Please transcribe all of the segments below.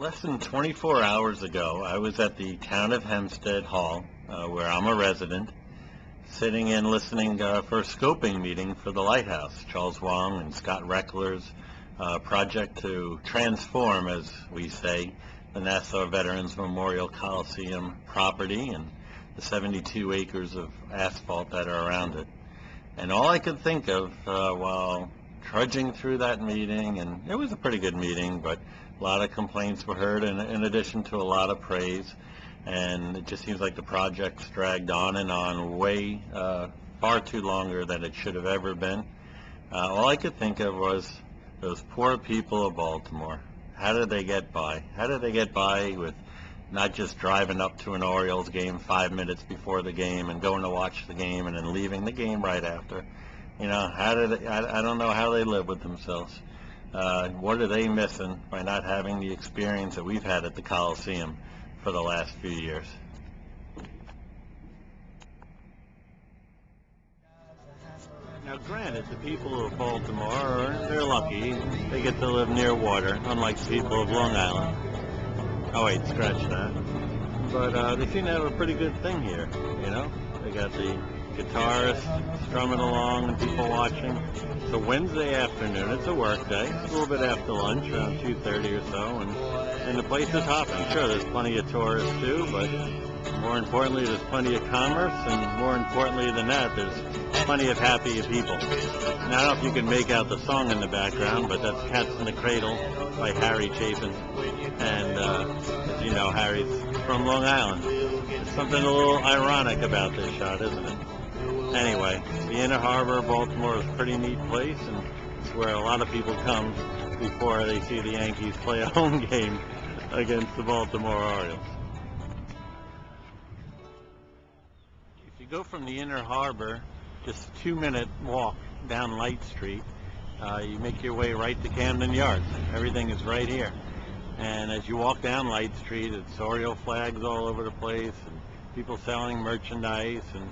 Less than 24 hours ago, I was at the Town of Hempstead Hall, where I'm a resident, sitting and listening for a scoping meeting for the lighthouse, Charles Wang and Scott Reckler's project to transform, as we say, the Nassau Veterans Memorial Coliseum property and the 72 acres of asphalt that are around it. And all I could think of while trudging through that meeting, and it was a pretty good meeting, but a lot of complaints were heard in addition to a lot of praise, and it just seems like the project's dragged on and on way far too longer than it should have ever been. All I could think of was those poor people of Baltimore. How did they get by? How did they get by with not just driving up to an Orioles game 5 minutes before the game and going to watch the game and then leaving the game right after? You know, how did they, I don't know how they live with themselves. What are they missing by not having the experience that we've had at the Coliseum for the last few years? Now, granted, the people of Baltimore, they're lucky. They get to live near water, unlike the people of Long Island. Oh, wait, scratch that. But they seem to have a pretty good thing here, you know? They got the guitarist strumming along and people watching. It's a Wednesday afternoon. It's a work day. It's a little bit after lunch, around 2:30 or so, and the place is hopping. Sure, there's plenty of tourists too, but more importantly, there's plenty of commerce, and more importantly than that, there's plenty of happy people. And I don't know if you can make out the song in the background, but that's Cats in the Cradle by Harry Chapin. And as you know, Harry's from Long Island. There's something a little ironic about this shot, isn't it? Anyway, the Inner Harbor of Baltimore is a pretty neat place, and it's where a lot of people come before they see the Yankees play a home game against the Baltimore Orioles. If you go from the Inner Harbor, just a 2-minute walk down Light Street, you make your way right to Camden Yards. Everything is right here. And as you walk down Light Street, it's Oriole flags all over the place, and people selling merchandise, and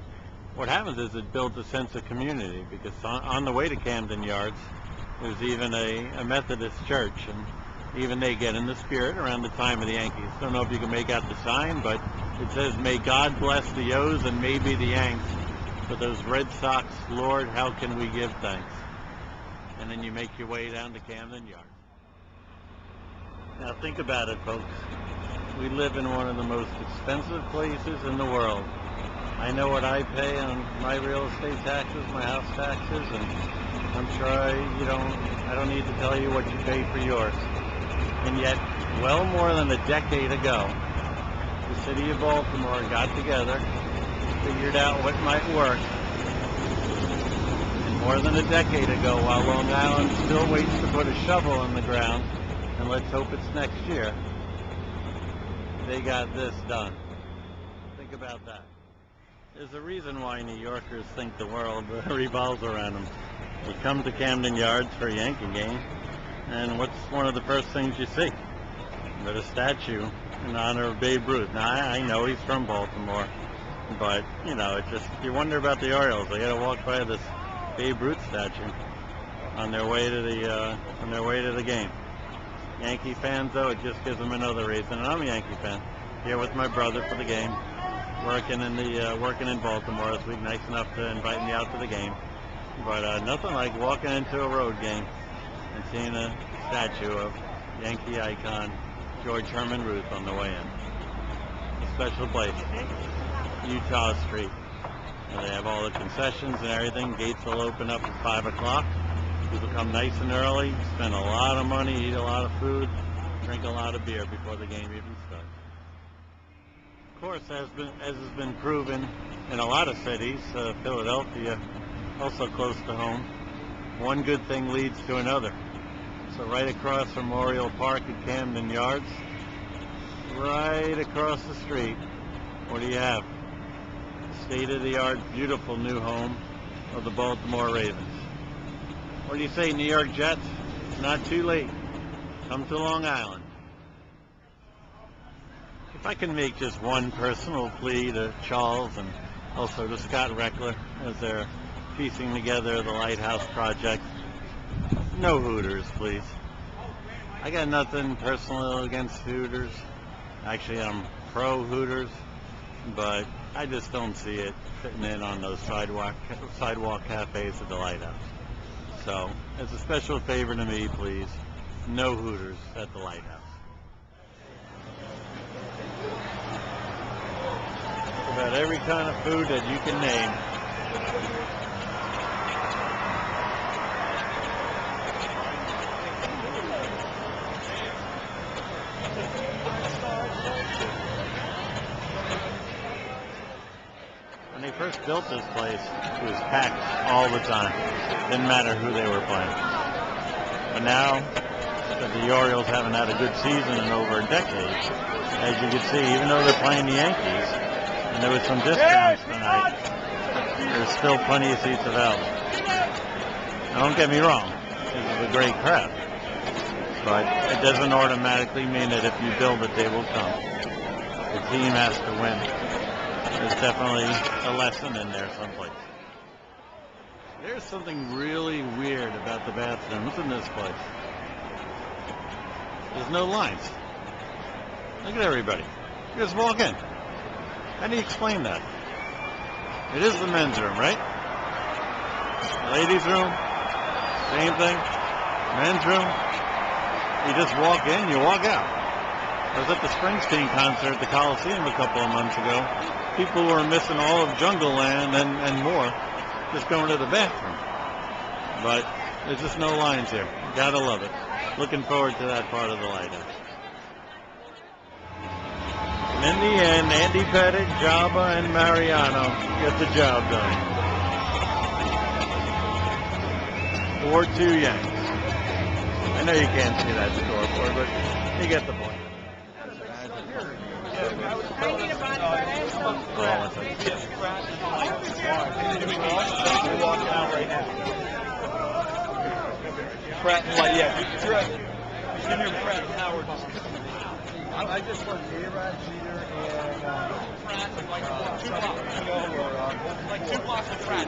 what happens is it builds a sense of community, because on the way to Camden Yards, there's even a Methodist church, and even they get in the spirit around the time of the Yankees. Don't know if you can make out the sign, but it says, "May God bless the O's and maybe the Yanks. For those Red Sox, Lord, how can we give thanks?" And then you make your way down to Camden Yards. Now think about it, folks. We live in one of the most expensive places in the world. I know what I pay on my real estate taxes, my house taxes, and I'm sure I don't need to tell you what you pay for yours. And yet, well more than a decade ago, the city of Baltimore got together, figured out what might work. And more than a decade ago, while Long Island still waits to put a shovel in the ground, and let's hope it's next year, they got this done. Think about that. There's a reason why New Yorkers think the world revolves around them. You come to Camden Yards for a Yankee game, and what's one of the first things you see? But a statue in honor of Babe Ruth. Now, I know he's from Baltimore, but, you know, it just, you wonder about the Orioles. They got to walk by this Babe Ruth statue on their way to the game. Yankee fans, though, it just gives them another reason. And I'm a Yankee fan. Here with my brother for the game, working in Baltimore this week. Nice enough to invite me out to the game. But nothing like walking into a road game and seeing a statue of Yankee icon George Herman Ruth on the way in. A special place, Utah Street. And they have all the concessions and everything. Gates will open up at 5 o'clock. People come nice and early, spend a lot of money, eat a lot of food, drink a lot of beer before the game even starts. Of course, as has been proven in a lot of cities, Philadelphia, also close to home, one good thing leads to another. So right across from Oriole Park at Camden Yards, right across the street, what do you have? State-of-the-art, beautiful new home of the Baltimore Ravens. What do you say, New York Jets? It's not too late. Come to Long Island. If I can make just one personal plea to Charles and also to Scott Reckler as they're piecing together the Lighthouse project, no Hooters, please. I got nothing personal against Hooters. Actually, I'm pro Hooters, but I just don't see it fitting in on those sidewalk cafes at the Lighthouse. So, as a special favor to me, please, no Hooters at the Lighthouse. About every kind of food that you can name. When they first built this place, it was packed all the time. Didn't matter who they were playing. But now that the Orioles haven't had a good season in over a decade, as you can see, even though they're playing the Yankees, and there was some discounts tonight, there's still plenty of seats available. Now, don't get me wrong, this is a great crowd, but it doesn't automatically mean that if you build it, they will come. The team has to win. There's definitely a lesson in there someplace. There's something really weird about the bathrooms in this place. There's no lines. Look at everybody. You just walk in. How do you explain that? It is the men's room, right? Ladies' room, same thing. Men's room, you just walk in, you walk out. I was at the Springsteen concert at the Coliseum a couple of months ago. People were missing all of Jungle Land and more, just going to the bathroom. But there's just no lines here. Gotta love it. Looking forward to that part of the Lighthouse. And in the end, Andy Pettitte, Jabba, and Mariano get the job done. 4-2 Yanks. I know you can't see that scoreboard, but you get the point. Pratt and White, yeah. Give me your Pratt and Howard. I just want A-Rod, Jeter, and Pratt and like 2 blocks. Like 2 blocks of Pratt.